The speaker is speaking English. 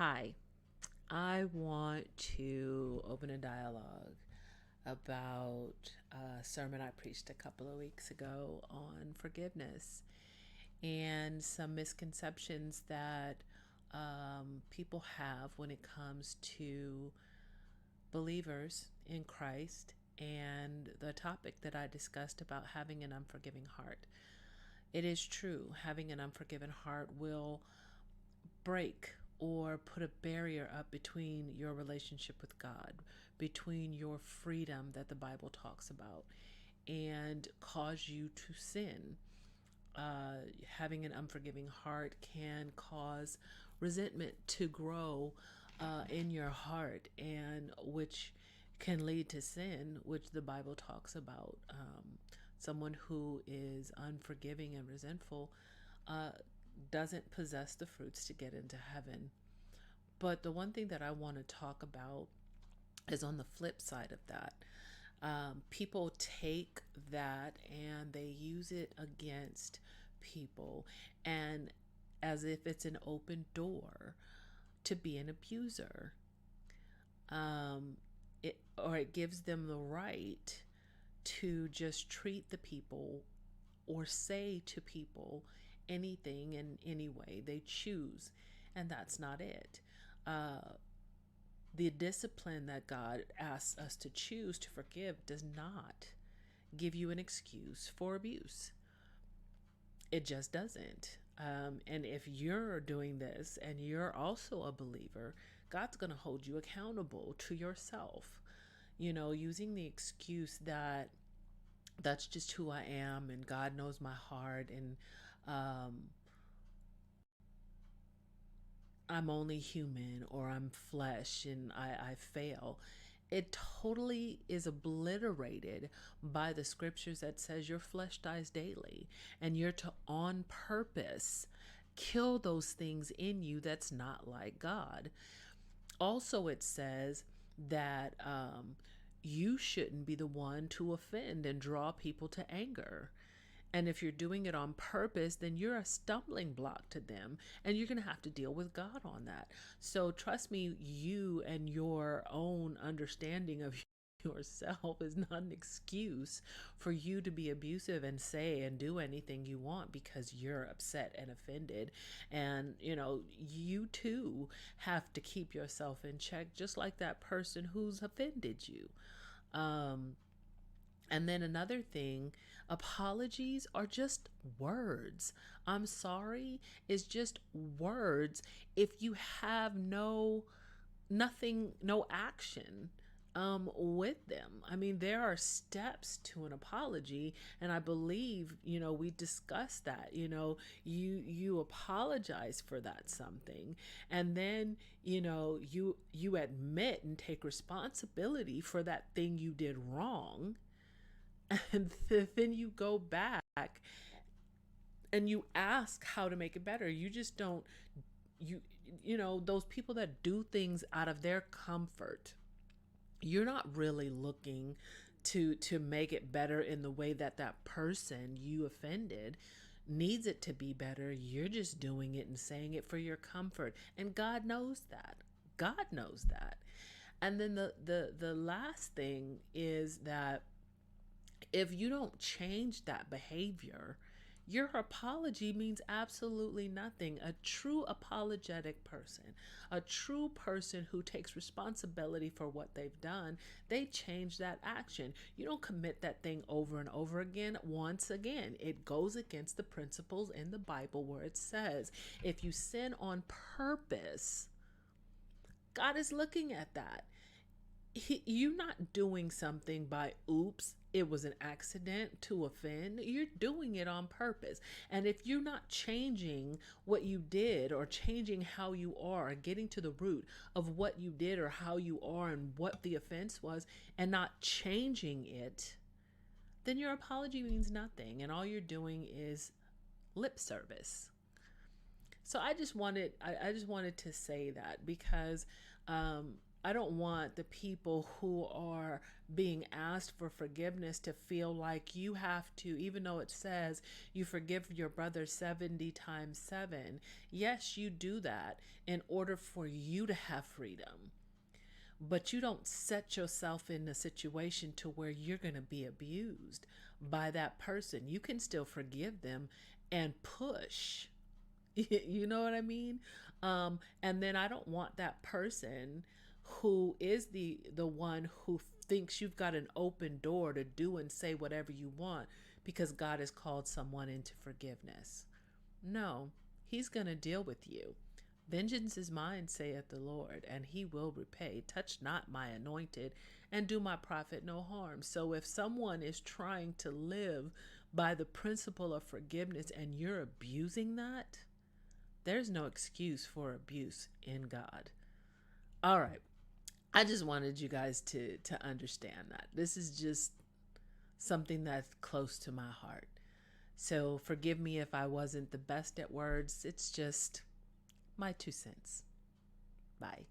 Hi, I want to open a dialogue about a sermon I preached a couple of weeks ago on forgiveness and some misconceptions that people have when it comes to believers in Christ and the topic that I discussed about having an unforgiving heart. It is true, having an unforgiven heart will break or put a barrier up between your relationship with God, between your freedom that the Bible talks about, and cause you to sin. Having an unforgiving heart can cause resentment to grow in your heart, and which can lead to sin, which the Bible talks about. Someone who is unforgiving and resentful uh, doesn't possess the fruits to get into heaven. But the one thing that I want to talk about is on the flip side of that. People take that and they use it against people, and as if it's an open door to be an abuser. Um, it gives them the right to just treat the people or say to people anything in any way they choose, and that's not it. Uh, the discipline that God asks us to choose to forgive does not give you an excuse for abuse. It just doesn't. And if you're doing this and you're also a believer, God's going to hold you accountable to yourself. Using the excuse that that's just who I am and God knows my heart, and um, I'm only human, or I'm flesh and I fail. It totally is obliterated by the scriptures that says your flesh dies daily, and you're to on purpose kill those things in you that's not like God. Also, it says that you shouldn't be the one to offend and draw people to anger. And if you're doing it on purpose, then you're a stumbling block to them, and you're going to have to deal with God on that. So trust me, you and your own understanding of yourself is not an excuse for you to be abusive and say and do anything you want because you're upset and offended. And, you too have to keep yourself in check, just like that person who's offended you. Um, and then another thing, apologies are just words. I'm sorry is just words if you have no action with them. I mean, there are steps to an apology, and I believe, we discussed that. You apologize for that something, and then, you admit and take responsibility for that thing you did wrong, and then you go back and you ask how to make it better. You just don't you those people that do things out of their comfort, you're not really looking to make it better in the way that that person you offended needs it to be better. You're just doing it and saying it for your comfort, and God knows that. God knows that. And then the last thing is that if you don't change that behavior, your apology means absolutely nothing. A true apologetic person, a true person who takes responsibility for what they've done, they change that action. You don't commit that thing over and over again. Once again, it goes against the principles in the Bible where it says, if you sin on purpose, God is looking at that. You're not doing something by oops, it was an accident to offend. You're doing it on purpose. And if you're not changing what you did, or changing how you are, or getting to the root of what you did or how you are and what the offense was, and not changing it, then your apology means nothing. And all you're doing is lip service. So I just wanted to say that because I don't want the people who are being asked for forgiveness to feel like you have to, even though it says you forgive your brother 70 times 7. Yes, you do that in order for you to have freedom. But you don't set yourself in a situation to where you're going to be abused by that person. You can still forgive them and push. You know what I mean? And then I don't want that person who is the one who thinks you've got an open door to do and say whatever you want because God has called someone into forgiveness. No, he's going to deal with you. Vengeance is mine, saith the Lord, and he will repay. Touch not my anointed, and do my prophet no harm. So if someone is trying to live by the principle of forgiveness and you're abusing that, there's no excuse for abuse in God. All right. I just wanted you guys to understand that. This is just something that's close to my heart. So forgive me if I wasn't the best at words. It's just my 2 cents. Bye.